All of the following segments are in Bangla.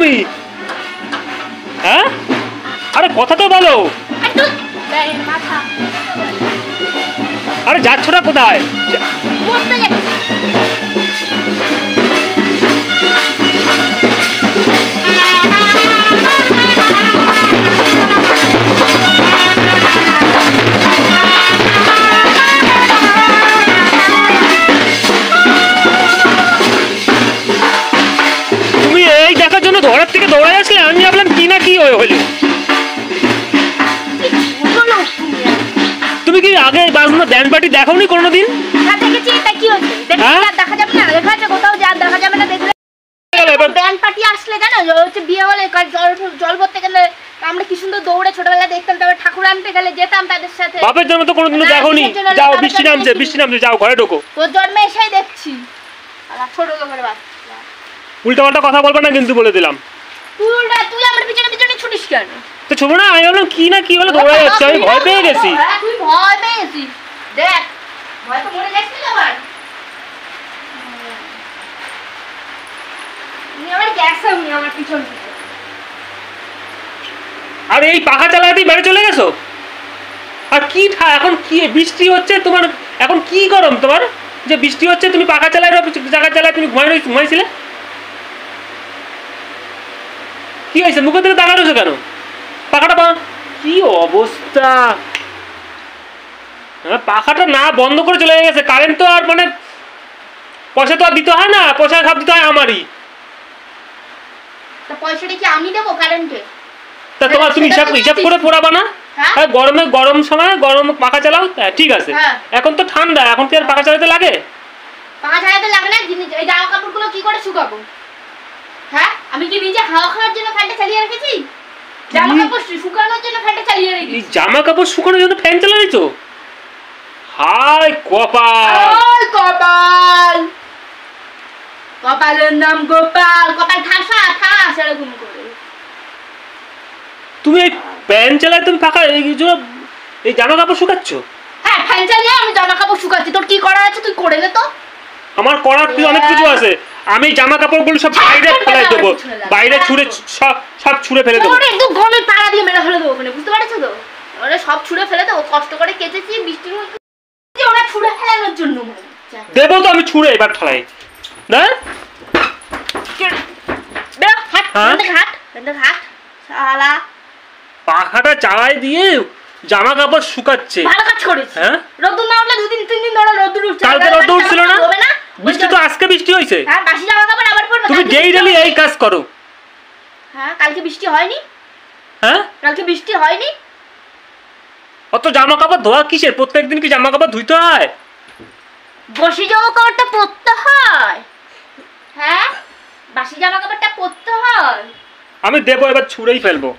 তুমি? হ্যাঁ, আরে কথা তো বলো। আরে যাচ্ছ না কোথায়? তুমি এই দেখার জন্য ঘরের থেকে দৌড়াই আসলে? আমি ভাবলাম কি না কি হলো। তুমি কি আগে বাজনা ব্যান্ড পার্টি দেখোনি কোনোদিন? হ্যাঁ দেখেছি। এটা কি হচ্ছে? দেখা যাবে না? দেখা যাচ্ছে কোথাও যা দেখা যাবে না দেখলে। ব্যান্ড পার্টি আসলে জানো হচ্ছে বিয়ে হলে জল ভরতে গেলে আমরা কি সুন্দর দৌড়ে ছোটবেলা দেখতাম, তারপর ঠাকুর আনতে গেলে যেতাম তাদের সাথে। বাপের জন্য তো কোনোদিনও দেখোনি। যাও, বৃষ্টি নামছে, যাও ঘরে ঢোকো। তোর জন্মে এসেই দেখছি ছোট লোকের বাচ্চা। উল্টা পাল্টা কথা বলবে না কিন্তু, বলে দিলাম। তুই আমার পিছনে পিছনে ছুটিস কেন? তো ছোট না, আমি ভাবলাম কি না কি হলো দৌড়ে যাচ্ছে, আমি ভয় পেয়ে গেছি। তুই ভয় পেয়েছিস? দেখ ভয় তো মরে যাচ্ছিস আবার। আমার পিছন আর এই পাখা চালাতেই বাড়ি চলে গেছো? আর কি এখন কি বৃষ্টি হচ্ছে তোমার, এখন কি গরম তোমার যে বৃষ্টি হচ্ছে তুমি পাখা চালাই জায়গা চালায় তুমি ঘুমাইছিলে? কি হয়েছে? মুখের দিকে তাকা রয়েছে কেন? পাখাটা কি অবস্থা! হ্যাঁ, পাখাটা না বন্ধ করে চলে গেছে। কারেন্ট তো আর মানে পয়সা তো আর দিতে হয় না, পয়সা সব দিতে হয় আমারই। পয়সাটা কি আমি দেবো কারেন্টে? তা তোমার তুমি হিসাব করে পোড়াবা না? হ্যাঁ, গরম সময় গরম পাখা চালাও, ঠিক আছে। এখন তো ঠান্ডা, এখন কি আর পাখা চালাতে লাগে? পাখা চালাতে লাগে না? এই জামা কাপড়গুলো কি করে শুকাবো? হ্যাঁ, আমি কি নিজে হাওয়া খাওয়ার জন্য ফ্যানটা চালিয়ে রেখেছি? জামা কাপড় শুকানোর জন্য ফ্যানটা চালিয়ে রেখেছি। জামা কাপড় শুকানোর জন্য ফ্যান চালাইছো? হাই কপাল! কপাল, কপালের নাম গোপাল। কপাল ঠাসা ঠাস এরকম করে। তুমি এই ফ্যান চালায় তুমি পাখা এই জামা কাপড় শুকাচ্ছ? হ্যাঁ, ফ্যান চালিয়ে আমি জামা কাপড় শুকাচ্ছি। তোর কি করার আছে তুই করে নে তো। আমার করার অনেক কিছু আছে। আমি জামা কাপড়গুলো সব বাইরে ফেলাই দেবো, বাইরে ছুঁড়ে সব ছুঁড়ে ফেলে দেবো। একদম গনে তাড়া দিয়ে মেরে ফেলে দেবো ওখানে, বুঝতে পারছো তো? ওরা সব ছুঁড়ে ফেলে দেবো, কষ্ট করে কেচেছি বৃষ্টির মধ্যে, ওরা ছুঁড়ে ফেলানোর জন্য দেবো তো আমি ছুঁড়ে এবার ঠেলাই না। পাখাটা চালাই দিয়ে জামা কাপড় শুকাচ্ছে। ভালো কাজ করেছিস। হ্যাঁ, রোদ্দুর না উঠলে 2-3 দিন ধরে রোদ্দুর উঠছে। কালকে রোদ্দুর উঠছিল না? বৃষ্টি তো আজকে বৃষ্টি হয়েছে। হ্যাঁ, বাসি জামা কাপড় আবার পরবো। তুমি ডেইলি এই কাজ করো। হ্যাঁ, কালকে বৃষ্টি হয়নি? হ্যাঁ, কালকে বৃষ্টি হয়নি? অত জামা কাপড় ধোয়া কিসের? প্রত্যেকদিন কি জামা কাপড় ধুইতে হয়? বাসি জামা কাপড়টা পরতে হয়। হ্যাঁ, বাসি জামা কাপড়টা পরতে হয়। আমি দেবো, এবার ছুঁড়েই ফেলবো।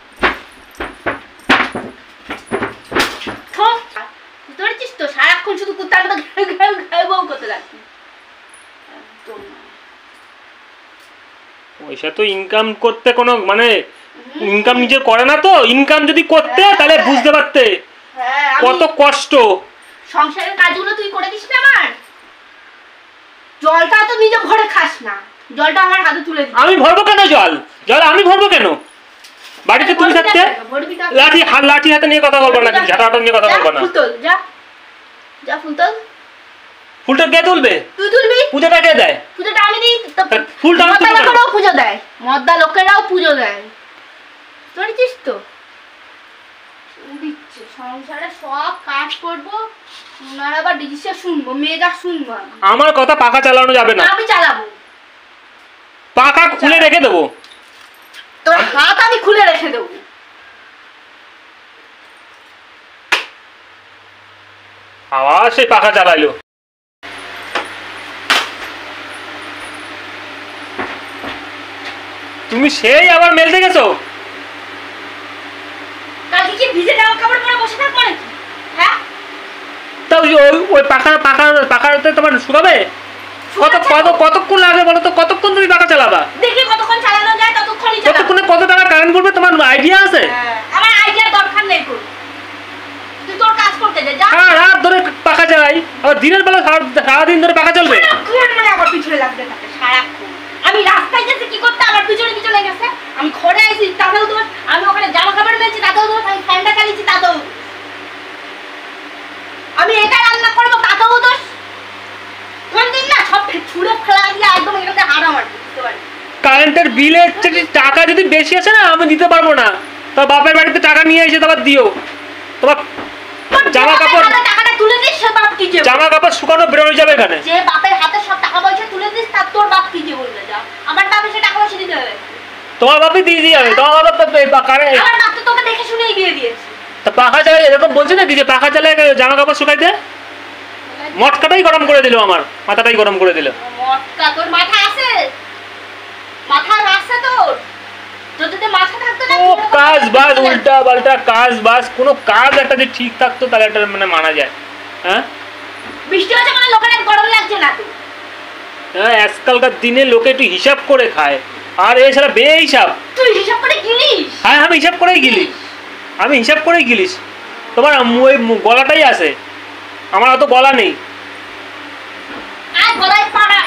ধরেছিস তো সারাক্ষণ শুধু কুত্তার মতো ঘেউ ঘেউ বউ করতে লাগছিস। পয়সা তো ইনকাম করতে কোনো মানে ইনকাম নিজে করে না তো। ইনকাম যদি করতে তাহলে বুঝতে পারতে কত কষ্ট। সংসারের কাজগুলো তুই করে দিস না আমার। জলটা তো নিজে ভরে খাস না, জলটা আমার হাতে তুলে দিস। আমি ভরবো কেন জল? আমি ভরবো কেন? বাড়িতে তুমি থাকতে লাঠি হাতে নিয়ে কথা বলবো না, ঝাঁটা নিয়ে কথা বলবো না। ফুল তোল, যা যা ফুল তোল। ফুলটা কে তুলবে? তুই তুলবি। পূজাটা কে দেয়? পূজাটা আমি দিই। ফুলটা লোকেরাও পুজো দেয়, মদ্দা লোকেরাও পুজো দেয়। ধরেছিস তো দিচ্ছে সংসারে সব কাজ করবো, ওনার আবার ডিসিশন শুনবো, মেয়েটা শুনবো। আমার কথা পাখা চালানো যাবে না। আমি চালাবো, পাখা খুলে রেখে দেবো। তোর হাত আমি খুলে রেখে দেবো। আবার সেই পাখা চালাইলো। তুমি সেই আবার মেলতে গেছো? কালকে কি ভিজে জামা কাপড় পরে বসে থাকবো নাকি? হ্যাঁ, তা ওই পাখাতে তোমার শুকাবে? কতক্ষণ লাগবে বলো তো? কতক্ষণ তুমি পাখা চালাবা? দেখি কতক্ষণ চালানো যায় ততক্ষণই চালাবো। কতক্ষণে কত টাকা কারেন্ট পড়বে তোমার আইডিয়া আছে? আমার আইডিয়ার দরকার নেই। তুই তোর কাজ করতে যা। রাত ধরে পাখা চালাই, আবার দিনের বেলা সারাদিন ধরে পাখা চলবে? মানে আমার পিছনে লাগতে থাকে সারাক্ষণ। আমি রাস্তায় গেছে কি করতে আমার পিছনে গেছে। ছুঁড়ে ফেলা দিয়ে একদম এখানে হাড়া মারবে, বুঝতে পারি। কারেন্টের বিলের টাকা যদি বেশি আছে না আমি দিতে পারবো না, তো বাপের বাড়িতে টাকা নিয়ে এসে তোমার দিও। তোমার জামা কাপড় টাকাটা তুলে দিস, সে বাপ কি যে জামা কাপড় শুকানো বেরোনো যাবে এখানে। যে বাপের হাতে সব টাকা পয়সা তুলে দিস, তার তোর বাপ কি যে বলবে, যা আমার বাপ এসে টাকা পয়সা দিতে হবে। তোমার বাপই দিয়ে দিয়ে যাবে, তোমার বাপ তো আমার বাপ তো তোকে দেখে শুনেই বিয়ে দিয়েছে। তা পাখা চালায় এরকম বলছে নাকি যে পাখা চালায় জামা কাপড় শুকাইতে? মটকাটাই গরম করে দিল, আমার মাথাটাই গরম করে দিল। মটকা তোর মাথা আছে? মাথা রাস্তা তোর যদি মাথা থাকতো না, ও কাজ বাজ উল্টা পাল্টা কাজ বাজ, কোনো কাজ একটা যদি ঠিক থাকতো তাহলে একটা মানে মানা যায়। হ্যাঁ বৃষ্টি হচ্ছে মানে লোকের গরম লাগছে না তো? হ্যাঁ আজকালকার দিনে লোকে একটু হিসাব করে খায়, আর এছাড়া বেহিসাব। তুই হিসাব করে গিলিস? হ্যাঁ আমি হিসাব করেই গিলিস, আমি হিসাব করেই গিলিস। তোমার ওই গলাটাই আছে, আমার অত গলা নেই। আর গলায় পাড়া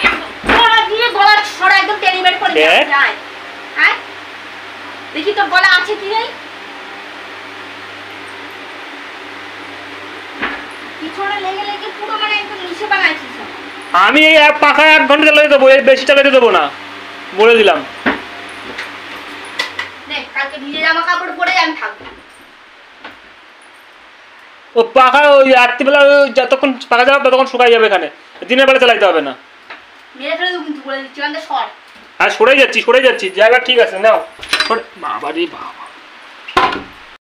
গলা দিয়ে গলা ছড়া একদম টেনে বের করে যায়। হ্যাঁ দেখি তোর গলা আছে কি নেই। পিছনে লেগে লেগে পুরো মানে একদম নিচে বানাইছিস। আমি এই পাখা 1 ঘন্টা চালাতে দেবো, এর বেশি চালাতে দেবো না, বলে দিলাম। দেখ কালকে ভিজে জামা কাপড় পরে আমি থাকবো। ও পাখা ওই রাত্রিবেলা যতক্ষণ পাখা চালাবো ততক্ষণ শুকাই যাবে, এখানে দিনের বেলা চালাইতে হবে না। মেরে ফেলে দেবো কিন্তু বলে দিচ্ছি, কারণ সর। হ্যাঁ সরে যাচ্ছি জায়গা ঠিক আছে, নাও বাবা রে বাবা।